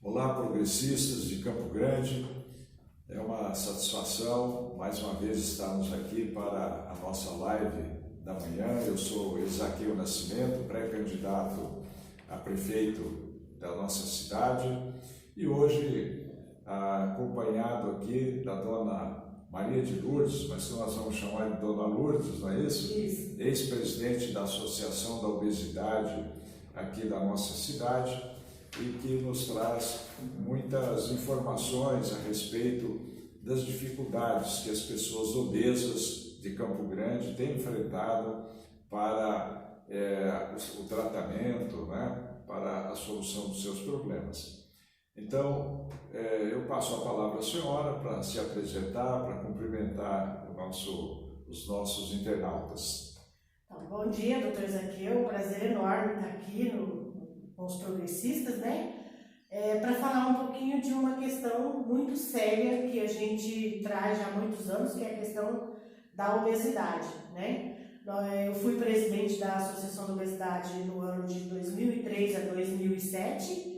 Olá, progressistas de Campo Grande. É uma satisfação, mais uma vez, estarmos aqui para a nossa live da manhã. Eu sou Ezaquiel Nascimento, pré-candidato a prefeito da nossa cidade e hoje acompanhado aqui da dona Maria de Lourdes, mas que nós vamos chamar de Dona Lourdes, não é isso? Isso. Ex-presidente da Associação da Obesidade aqui da nossa cidade e que nos traz muitas informações a respeito das dificuldades que as pessoas obesas de Campo Grande têm enfrentado para o tratamento, né, para a solução dos seus problemas. Então, eu passo a palavra à senhora para se apresentar, para cumprimentar os nossos internautas. Então, bom dia, doutor Ezaquiel, um prazer enorme estar aqui com os progressistas, né? Para falar um pouquinho de uma questão muito séria que a gente traz já há muitos anos, que é a questão da obesidade, né? Eu fui presidente da Associação da Obesidade no ano de 2003 a 2007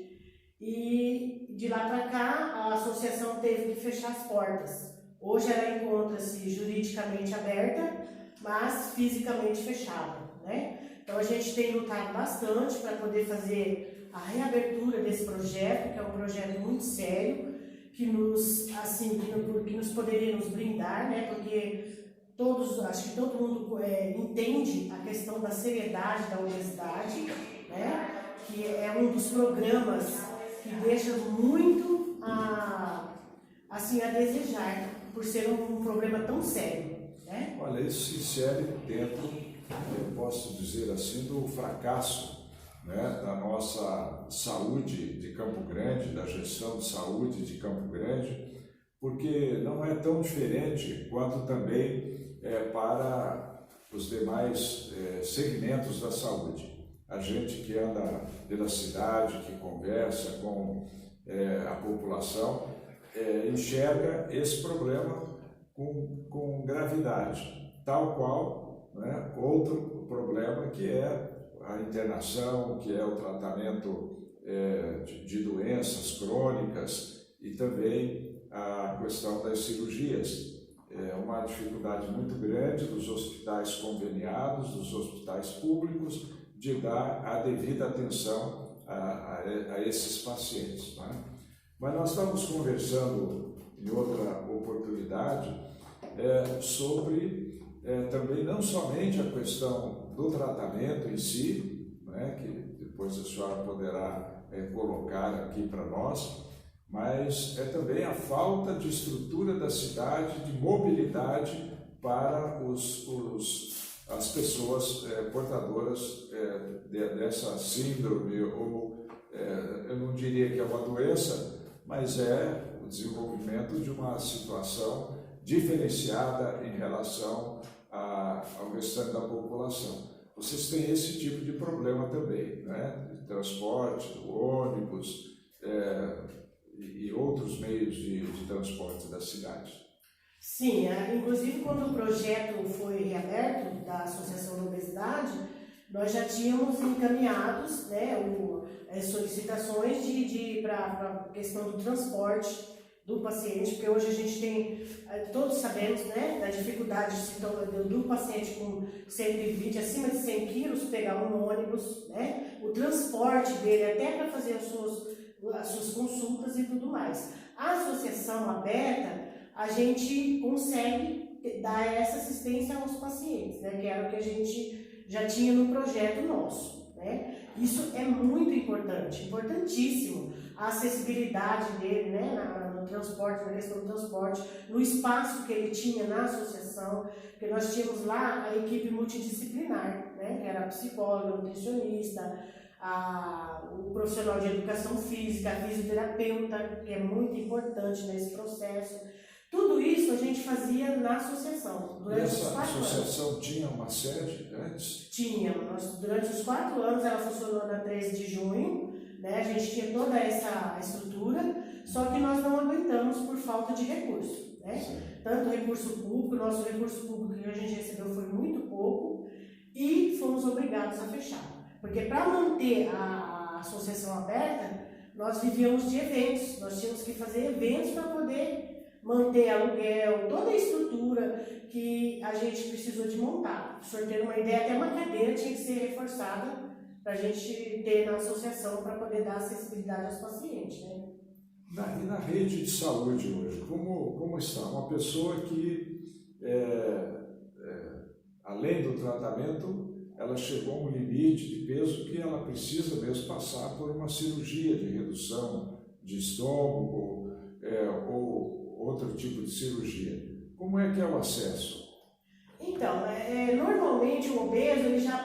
e de lá para cá a associação teve que fechar as portas. Hoje ela encontra-se juridicamente aberta, mas fisicamente fechada, né? Então a gente tem lutado bastante para poder fazer a reabertura desse projeto, que é um projeto muito sério, que nos poderia nos brindar, né? Porque acho que todo mundo entende a questão da seriedade da obesidade, né? Que é um dos programas que deixa muito a desejar, por ser um problema tão sério, né? Olha, isso se insere dentro, eu posso dizer assim, do fracasso, né, da nossa saúde de Campo Grande, da gestão de saúde de Campo Grande, porque não é tão diferente quanto também para os demais segmentos da saúde. A gente que anda pela cidade, que conversa com a população, enxerga esse problema com gravidade, tal qual, né, outro problema que é a internação, que é o tratamento de doenças crônicas e também a questão das cirurgias. É uma dificuldade muito grande dos hospitais conveniados, dos hospitais públicos, de dar a devida atenção a esses pacientes, né? Mas nós estamos conversando em outra oportunidade sobre também não somente a questão do tratamento em si, né, que depois a senhora poderá colocar aqui para nós, mas também a falta de estrutura da cidade, de mobilidade para as pessoas portadoras dessa síndrome, ou eu não diria que é uma doença, mas é o desenvolvimento de uma situação diferenciada em relação ao restante da população. Vocês têm esse tipo de problema também, né? De transporte, do ônibus e outros meios de transporte da cidade. Sim, inclusive quando o projeto foi reaberto da Associação da Obesidade, nós já tínhamos encaminhados, né, solicitações para a questão do transporte do paciente, porque hoje a gente tem, todos sabemos, né, da dificuldade do paciente com 120, acima de 100 quilos, pegar um ônibus, né, o transporte dele até para fazer as suas consultas e tudo mais. A associação aberta, a gente consegue dar essa assistência aos pacientes, né, que era o que a gente já tinha no projeto nosso, né. Isso é muito importante, importantíssimo, a acessibilidade dele, né, no transporte, na questão do transporte, no espaço que ele tinha na associação, porque nós tínhamos lá a equipe multidisciplinar, né, que era a psicóloga, o nutricionista, o profissional de educação física, a fisioterapeuta, que é muito importante nesse processo. Tudo isso a gente fazia na associação. E essa associação tinha uma sede antes? Tinha. Durante os 4 anos ela funcionou na 13 de junho, né? A gente tinha toda essa estrutura, só que nós não aguentamos por falta de recurso, né? Sim. Tanto recurso público, nosso recurso público que a gente recebeu foi muito pouco e fomos obrigados a fechar. Porque para manter a associação aberta, nós vivíamos de eventos, nós tínhamos que fazer eventos para poder manter aluguel, toda a estrutura que a gente precisou de montar. Para o senhor ter uma ideia, até uma cadeira tinha que ser reforçada para a gente ter na associação para poder dar acessibilidade aos pacientes, né? E na rede de saúde hoje, como está? Uma pessoa que, além do tratamento, ela chegou a um limite de peso que ela precisa mesmo passar por uma cirurgia de redução de estômago ou outro tipo de cirurgia. Como é que é o acesso? Então, normalmente o obeso, ele está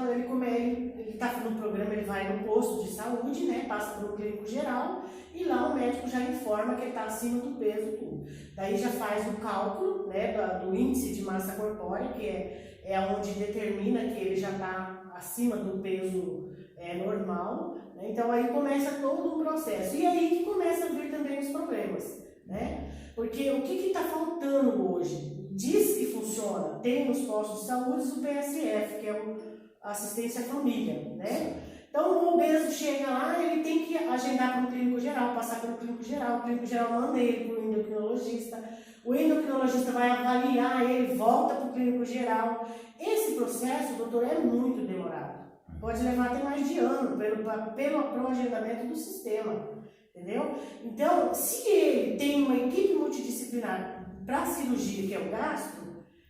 no programa, ele vai no posto de saúde, né, passa por um clínico geral e lá o médico já informa que ele está acima do peso, tudo. Daí já faz o cálculo, né, do índice de massa corpórea, que é onde determina que ele já está acima do peso normal, né? Então aí começa todo um processo. E aí que começa a vir também os problemas, né? Porque o que está faltando hoje? Diz que funciona, tem nos postos de saúde o PSF, que é a assistência à família, né? Então o obeso chega lá, ele tem que agendar para o clínico geral, passar pelo clínico geral, o clínico geral manda ele para o endocrinologista, o endocrinologista vai avaliar ele, volta para o clínico geral. Esse processo, doutor, é muito demorado, pode levar até mais de ano pelo agendamento do sistema, entendeu? Então, se ele tem uma equipe multidisciplinar para a cirurgia, que é o gastro,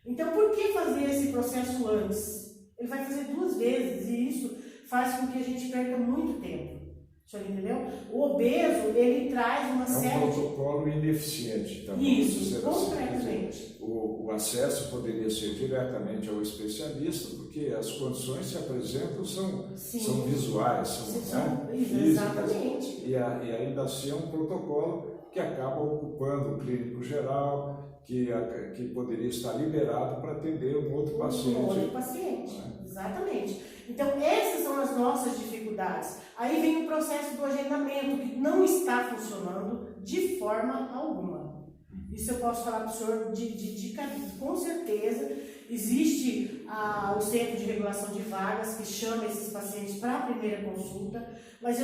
então por que fazer esse processo antes? Ele vai fazer 2 vezes e isso faz com que a gente perca muito tempo. O senhor entendeu? O obeso, ele traz uma série de... É um protocolo ineficiente também. Isso, completamente. O acesso poderia ser diretamente ao especialista, porque as condições que se apresentam são visuais, são físicas. Exatamente. E ainda assim é um protocolo que acaba ocupando o clínico geral, que poderia estar liberado para atender um outro paciente. Um outro paciente, exatamente. Então, essas são as nossas dificuldades. Aí vem o processo do agendamento, que não está funcionando de forma alguma. Isso eu posso falar para o senhor com certeza. Existe o Centro de Regulação de Vagas, que chama esses pacientes para a primeira consulta, mas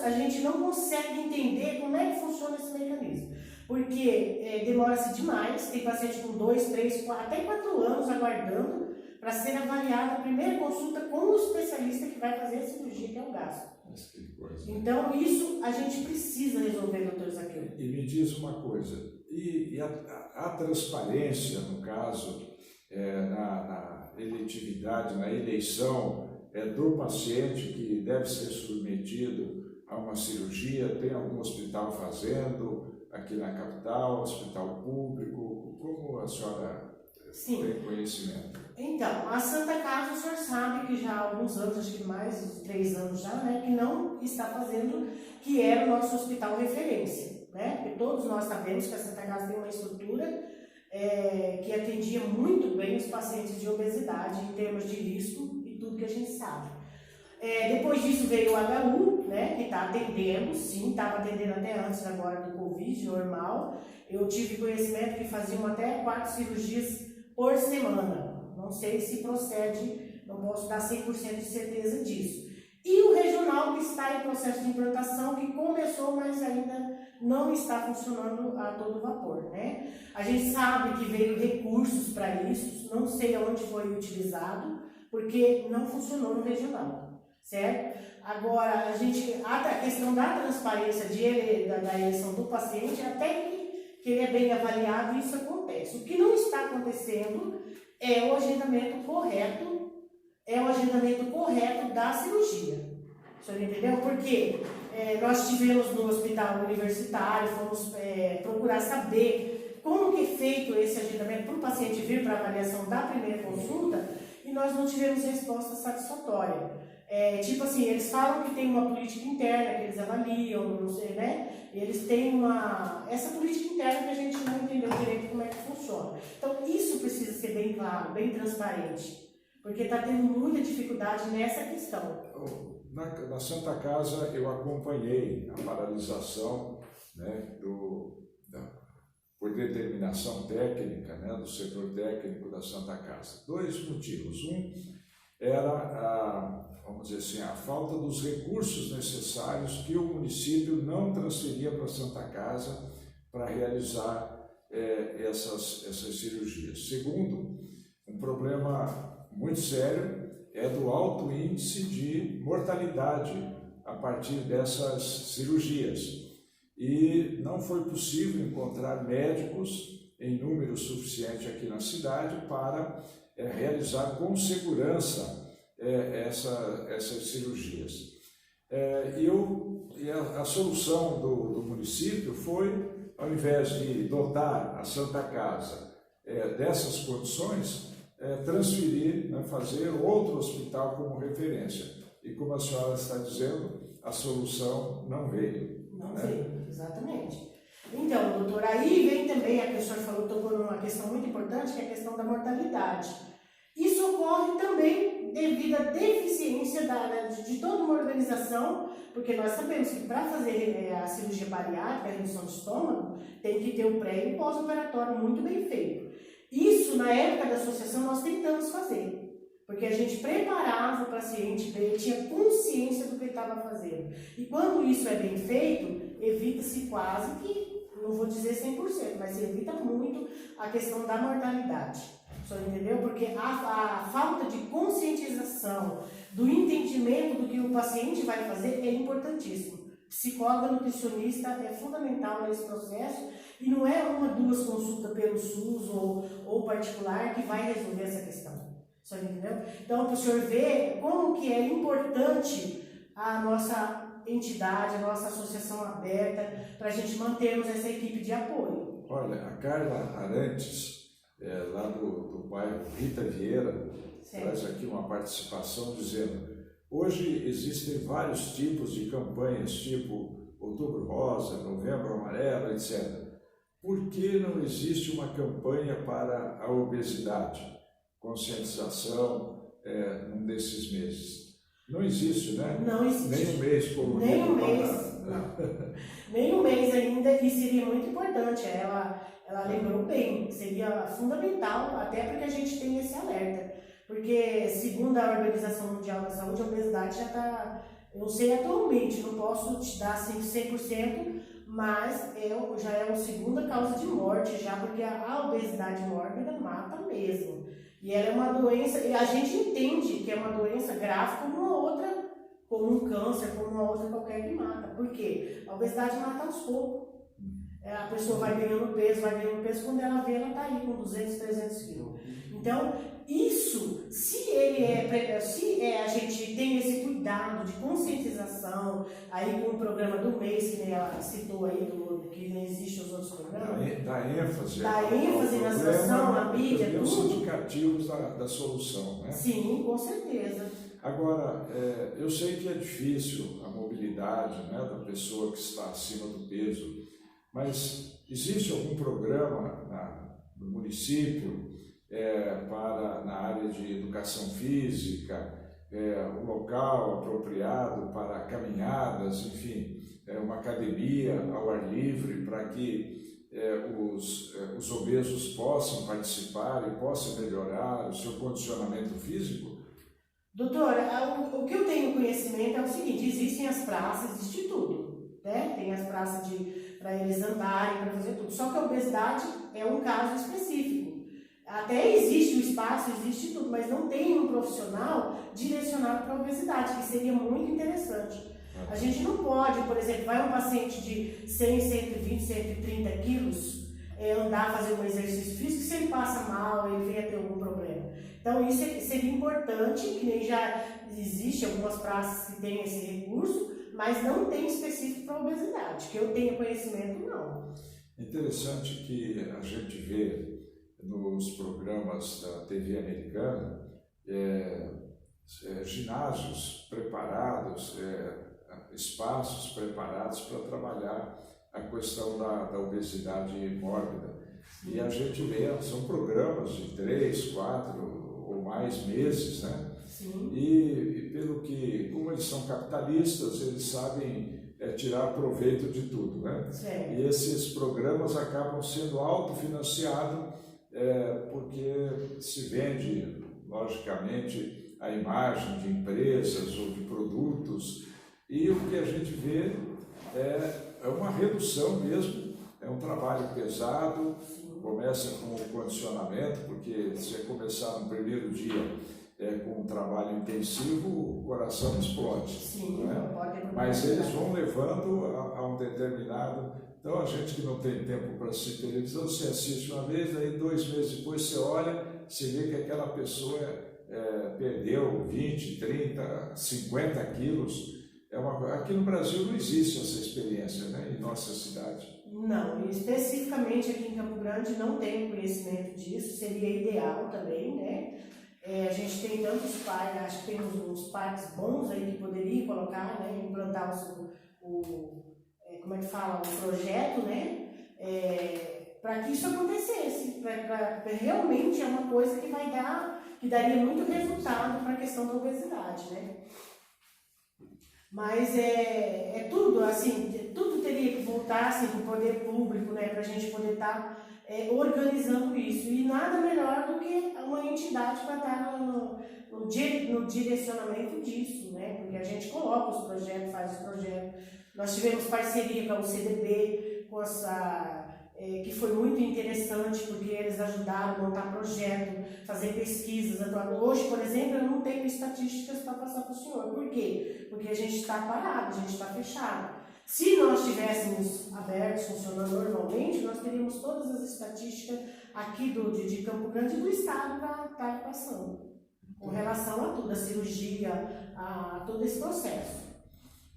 a gente não consegue entender como é que funciona esse mecanismo. Porque demora-se demais, tem paciente com 2, 3, 4, até 4 anos aguardando para ser avaliada a primeira consulta com o especialista que vai fazer a cirurgia, que é o gastro. Então, isso a gente precisa resolver, doutor Zaqueu. E me diz uma coisa, e a transparência, no caso, na eletividade, na eleição do paciente que deve ser submetido a uma cirurgia, tem algum hospital fazendo aqui na capital, hospital público, como a senhora tem conhecimento? Então, a Santa Casa, o senhor sabe que já há alguns anos, acho que mais de 3 anos já, né, que não está fazendo, que era o nosso hospital referência, né? Porque todos nós sabemos que a Santa Casa tem uma estrutura que atendia muito bem os pacientes de obesidade em termos de risco e tudo que a gente sabe. Depois disso veio o HU, né, que está atendendo, sim, estava atendendo até antes agora do Covid, normal. Eu tive conhecimento que faziam até 4 cirurgias por semana. Não sei se procede, não posso dar 100% de certeza disso. E o regional, que está em processo de implantação, que começou, mas ainda não está funcionando a todo vapor, né? A gente sabe que veio recursos para isso, não sei onde foi utilizado, porque não funcionou no regional, certo? Agora, a questão da transparência da eleição do paciente, até que ele é bem avaliado, isso acontece. O que não está acontecendo é o agendamento correto, da cirurgia. O senhor entendeu? Porque nós estivemos no hospital universitário, fomos procurar saber como que é feito esse agendamento para o paciente vir para a avaliação da primeira consulta e nós não tivemos resposta satisfatória. Tipo assim, eles falam que tem uma política interna que eles avaliam, não sei, né? E eles têm essa política interna que a gente não entendeu direito como é que funciona. Então, isso precisa ser bem claro, bem transparente, porque está tendo muita dificuldade nessa questão. Na Santa Casa, eu acompanhei a paralisação, né, por determinação técnica, né, do setor técnico da Santa Casa. 2 motivos. Um era vamos dizer assim, a falta dos recursos necessários que o município não transferia para a Santa Casa para realizar essas cirurgias. Segundo, um problema muito sério é do alto índice de mortalidade a partir dessas cirurgias. E não foi possível encontrar médicos em número suficiente aqui na cidade para realizar com segurança essas cirurgias. E a solução do município foi, ao invés de dotar a Santa Casa dessas condições, transferir, né, fazer outro hospital como referência. E como a senhora está dizendo, a solução não veio. Não veio, exatamente. Então, doutor, aí vem também, a que o senhor falou, tocou numa questão muito importante, que é a questão da mortalidade. Isso ocorre também devido à deficiência de toda uma organização, porque nós sabemos que para fazer a cirurgia bariátrica, a redução de estômago, tem que ter o pré e o pós-operatório muito bem feito. Isso, na época da associação, nós tentamos fazer, porque a gente preparava o paciente, ele tinha consciência do que ele estava fazendo. E quando isso é bem feito, evita-se quase que, não vou dizer 100%, mas se evita muito a questão da mortalidade. O senhor entendeu? Porque a falta de conscientização, do entendimento do que o paciente vai fazer é importantíssimo. Psicóloga, nutricionista é fundamental nesse processo e não é uma, duas consultas pelo SUS ou particular que vai resolver essa questão. O senhor entendeu? Então, para o senhor ver como que é importante a nossa entidade, a nossa associação aberta, para a gente mantermos essa equipe de apoio. Olha, a Carla Arantes, lá do bairro Rita Vieira, traz aqui uma participação dizendo: hoje existem vários tipos de campanhas, tipo Outubro Rosa, Novembro Amarelo, etc. Por que não existe uma campanha para a obesidade? Conscientização num desses meses. Não existe, né? Não existe. Nem um mês colorido. Nem um mês, não. Nem um mês ainda, e seria muito importante. Ela lembrou bem, seria fundamental, até porque a gente tem esse alerta. Porque, segundo a Organização Mundial da Saúde, a obesidade já está, eu não sei atualmente, não posso te dar 100%, mas já é a segunda causa de morte, já, porque a obesidade mórbida mata mesmo. E ela é uma doença, e a gente entende que é uma doença grave como uma outra, como um câncer, como uma outra qualquer que mata. Por quê? A obesidade mata aos poucos. A pessoa vai ganhando peso, quando ela vê, ela está aí com 200, 300 quilos. Então, isso, se a gente tem esse cuidado de conscientização, aí com o programa do mês, que nem ela citou aí, que não existe os outros programas. Da ênfase na situação, na mídia, tudo. Os indicativos da solução, né? Sim, com certeza. Agora, eu sei que é difícil a mobilidade, né, da pessoa que está acima do peso, mas existe algum programa no município na área de educação física, um local apropriado para caminhadas, enfim, uma academia ao ar livre para que os obesos possam participar e possam melhorar o seu condicionamento físico? Doutora, o que eu tenho conhecimento é o seguinte: existem as praças, existe tudo, né? Tem as praças para eles andarem, para fazer tudo. Só que a obesidade é um caso específico. Até existe o espaço, existe tudo, mas não tem um profissional direcionado para a obesidade, que seria muito interessante. A gente não pode, por exemplo, vai um paciente de 100, 120, 130 quilos andar, fazer um exercício físico, se ele passa mal, ele venha ter algum problema. Então isso seria importante, que nem já existe algumas praças que têm esse recurso, mas não tem específico para a obesidade, que eu tenha conhecimento, não. Interessante que a gente vê nos programas da TV americana ginásios preparados, espaços preparados para trabalhar a questão da obesidade mórbida. E a gente vê, são programas de 3, 4 ou mais meses, né? Sim. E como eles são capitalistas, eles sabem tirar proveito de tudo, né? Certo. E esses programas acabam sendo autofinanciados porque se vende, logicamente, a imagem de empresas ou de produtos, e o que a gente vê é uma redução mesmo, é um trabalho pesado, começa com o condicionamento, porque se você começar no primeiro dia com um trabalho intensivo, o coração explode. Sim, né? não pode. Mas eles vão levando a um determinado... Então, a gente que não tem tempo para assistir televisão, você assiste uma vez, aí 2 meses depois você olha, você vê que aquela pessoa perdeu 20, 30, 50 quilos. Aqui no Brasil não existe essa experiência, né, em nossa cidade. Não, especificamente aqui em Campo Grande não tem conhecimento disso, seria ideal também, né? A gente tem tantos parques, acho que tem uns parques bons aí que poderia colocar, né? Implantar como é que fala, o projeto, né? Para que isso acontecesse, realmente é uma coisa que daria muito resultado para a questão da obesidade, né? Mas tudo, assim, tudo teria que voltar assim, para o poder público, né, para a gente poder estar organizando isso. E nada melhor do que uma entidade para estar no direcionamento disso, né? Porque a gente coloca os projetos, faz os projetos. Nós tivemos parceria com o CDB, que foi muito interessante, porque eles ajudaram a montar projeto, fazer pesquisas. Hoje, por exemplo, eu não tenho estatísticas para passar para o senhor. Por quê? Porque a gente está parado, a gente está fechado. Se nós estivéssemos abertos, funcionando normalmente, nós teríamos todas as estatísticas aqui de Campo Grande e do estado para estar passando, com relação a tudo, a cirurgia, a todo esse processo.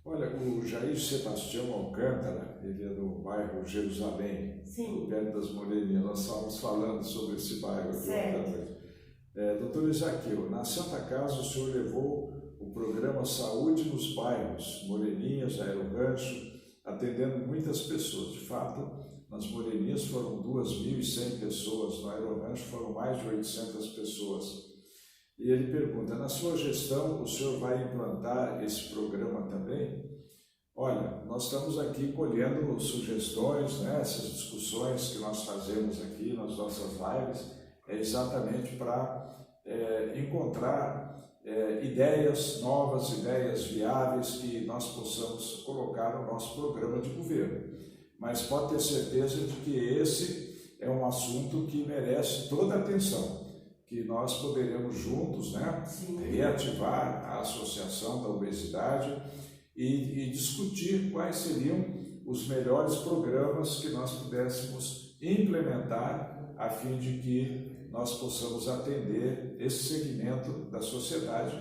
Olha, o Jair Sebastião Alcântara, ele é do bairro Jerusalém, perto das Moreninhas. Nós estávamos falando sobre esse bairro aqui ontem à noite. Doutor Isaqueu, na Santa Casa o senhor levou o programa Saúde nos Bairros, Moreninhas, Aerorancho, atendendo muitas pessoas. De fato, nas Moreninhas foram 2.100 pessoas, no Aerorancho foram mais de 800 pessoas. E ele pergunta, na sua gestão, o senhor vai implantar esse programa também? Olha, nós estamos aqui colhendo sugestões, né? Essas discussões que nós fazemos aqui nas nossas lives, é exatamente para encontrar ideias novas, ideias viáveis que nós possamos colocar no nosso programa de governo. Mas pode ter certeza de que esse é um assunto que merece toda a atenção, que nós poderemos juntos, né, reativar a Associação da Obesidade e discutir quais seriam os melhores programas que nós pudéssemos implementar a fim de que nós possamos atender esse segmento da sociedade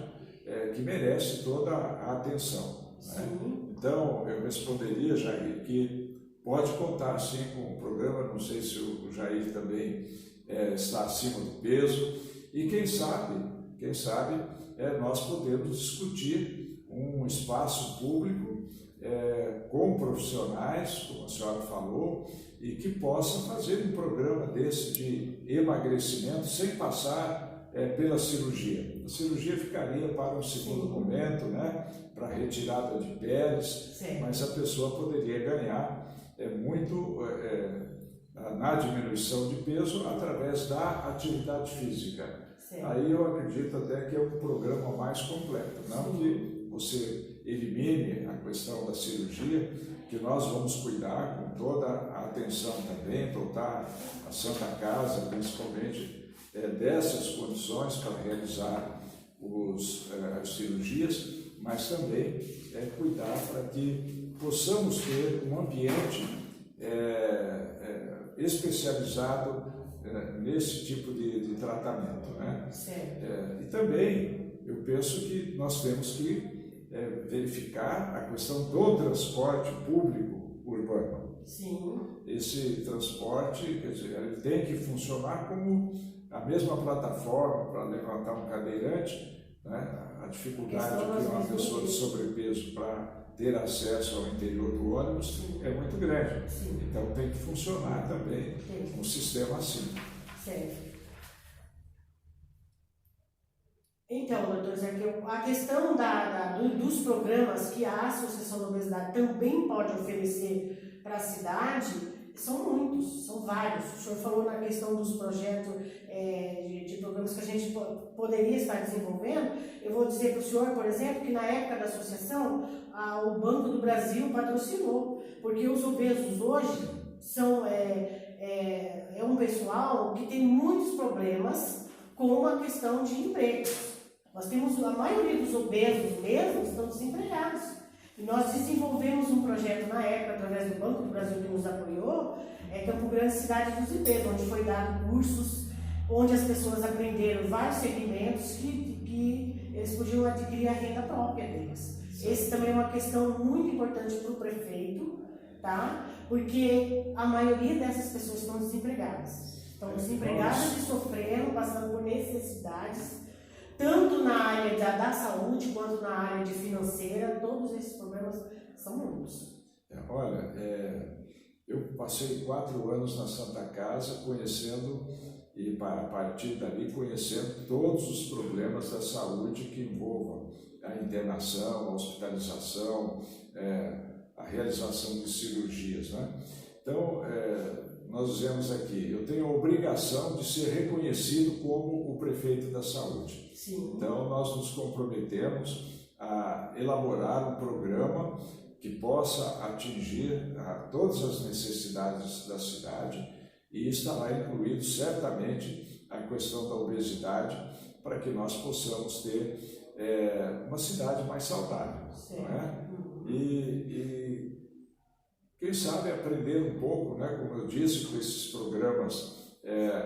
que merece toda a atenção. Né? Então, eu responderia, Jair, que pode contar sim com o programa, não sei se o Jair também está acima do peso, e quem sabe nós podemos discutir um espaço público com profissionais, como a senhora falou, e que possa fazer um programa desse de emagrecimento sem passar pela cirurgia. A cirurgia ficaria para um segundo momento, né, para retirada de peles, mas a pessoa poderia ganhar muito na diminuição de peso através da atividade física. Aí eu acredito até que é um programa mais completo, não que você elimine a questão da cirurgia, que nós vamos cuidar com toda a atenção também, dotar a Santa Casa, principalmente, dessas condições para realizar as cirurgias, mas também cuidar para que possamos ter um ambiente especializado nesse tipo de tratamento, né? E também eu penso que nós temos que verificar a questão do transporte público urbano. Esse transporte, quer dizer, ele tem que funcionar como a mesma plataforma para levantar um cadeirante, né? A dificuldade que uma pessoa de sobrepeso para ter acesso ao interior do ônibus é muito grande. Então tem que funcionar também um sistema assim. Então, doutor Zé, a questão dos programas que a Associação da Obesidade também pode oferecer para a cidade, São muitos, são vários. O senhor falou na questão dos projetos de programas que a gente poderia estar desenvolvendo. Eu vou dizer para o senhor, por exemplo, que na época da associação, o Banco do Brasil patrocinou, porque os obesos hoje são um pessoal que tem muitos problemas com a questão de emprego. Nós temos, a maioria dos obesos mesmo estão desempregados. E nós desenvolvemos um projeto na época, através do Banco do Brasil que nos apoiou, Campo Grande Cidade dos IPs, onde foi dado cursos, onde as pessoas aprenderam vários segmentos que eles podiam adquirir a renda própria deles. Esse também é uma questão muito importante para o prefeito, tá? Porque a maioria dessas pessoas estão desempregadas. Estão desempregadas e sofrendo, passando por necessidades, tanto na área da saúde quanto na área de financeira. Todos esses problemas são muitos. Olha, eu passei 4 anos na Santa Casa conhecendo, e a partir dali conhecendo todos os problemas da saúde que envolvam a internação, a hospitalização, a realização de cirurgias, né? Então, nós dizemos aqui, eu tenho a obrigação de ser reconhecido como o prefeito da saúde. Sim. Então, nós nos comprometemos a elaborar um programa que possa atingir todas as necessidades da cidade, e estará incluído certamente a questão da obesidade, para que nós possamos ter uma cidade mais saudável. Não é? E quem sabe aprender um pouco, né, como eu disse, com esses programas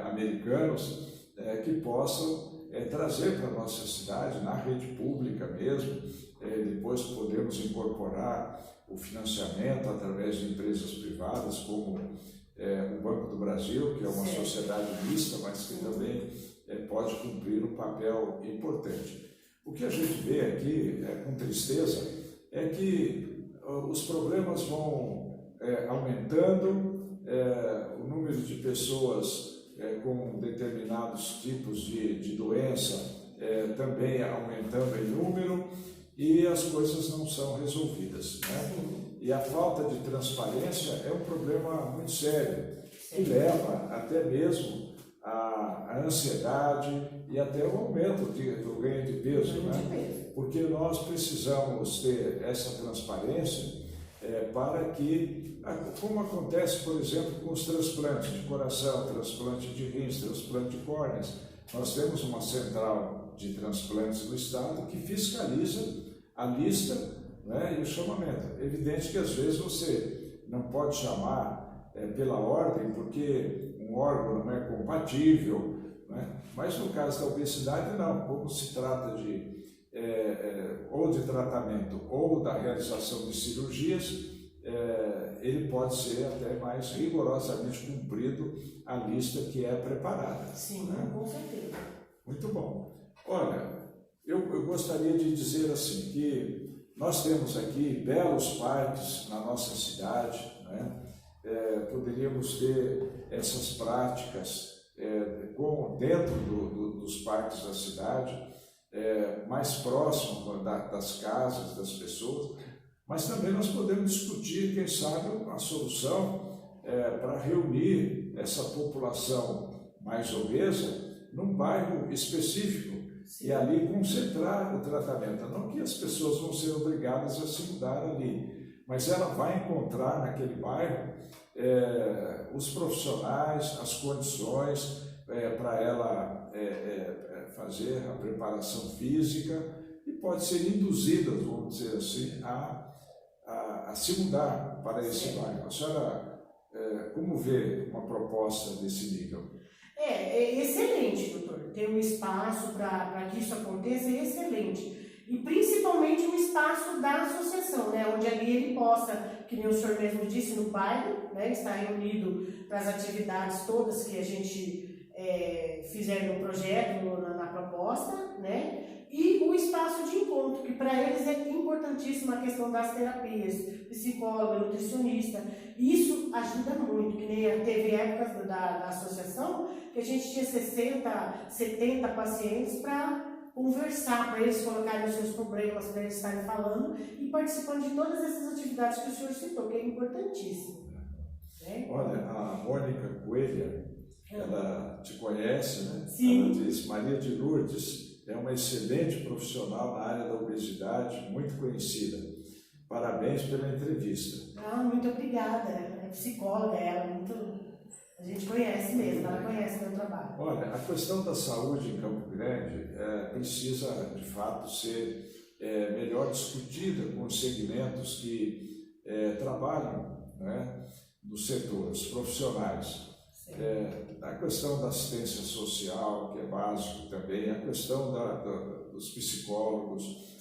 americanos, que possam trazer para a nossa cidade, na rede pública mesmo. Depois podemos incorporar o financiamento através de empresas privadas, como o Banco do Brasil, que é uma sociedade mista, mas que também pode cumprir um papel importante. O que a gente vê aqui, com tristeza, é que os problemas vão aumentando, o número de pessoas com determinados tipos de doença também aumentando em número, e as coisas não são resolvidas, né? E a falta de transparência é um problema muito sério, que leva até mesmo à ansiedade e até o aumento do ganho de peso, né? Porque nós precisamos ter essa transparência para que, como acontece, por exemplo, com os transplantes de coração, transplante de rins, transplante de córneas, nós temos uma central de transplantes do Estado que fiscaliza a lista, né, e o chamamento. É evidente que às vezes você não pode chamar pela ordem, porque um órgão não é compatível, né? Mas no caso da obesidade não, como se trata de ou de tratamento ou da realização de cirurgias, ele pode ser até mais rigorosamente cumprido a lista que é preparada. Sim, né? Com certeza. Muito bom. Olha, eu gostaria de dizer assim, que nós temos aqui belos parques na nossa cidade, né? Poderíamos ter essas práticas dentro dos parques da cidade, mais próximo das casas das pessoas, mas também nós podemos discutir, quem sabe, uma solução para reunir essa população mais obesa num bairro específico. Sim. E ali concentrar o tratamento. Não que as pessoas vão ser obrigadas a se mudar ali, mas ela vai encontrar naquele bairro os profissionais, as condições para ela fazer a preparação física, e pode ser induzida, vamos dizer assim, a se mudar para esse bairro. A senhora, como vê uma proposta desse nível? É excelente, doutor. Ter um espaço para que isso aconteça é excelente. E principalmente um espaço da associação, né? Onde ali ele possa, que nem o senhor mesmo disse, no bairro, né? Estar reunido para as atividades todas que a gente fizer no projeto, na proposta, né? E o espaço de encontro, que para eles é importantíssima a questão das terapias, psicólogo, nutricionista. Isso ajuda muito, que nem teve épocas da associação que a gente tinha 60, 70 pacientes para conversar, para eles colocarem os seus problemas, para eles estarem falando e participando de todas essas atividades que o senhor citou, que é importantíssimo. né? Olha, a Mônica Coelha, ela te conhece, né? Sim. Ela diz: Maria de Lourdes é uma excelente profissional na área da obesidade, muito conhecida. Parabéns pela entrevista. Ah, muito obrigada. É psicóloga, ela é muito... A gente conhece mesmo, ela conhece meu trabalho. Olha, a questão da saúde em Campo Grande precisa, de fato, ser melhor discutida com os segmentos que trabalham, né, no setor, os profissionais. A questão da assistência social, que é básico também, a questão dos psicólogos,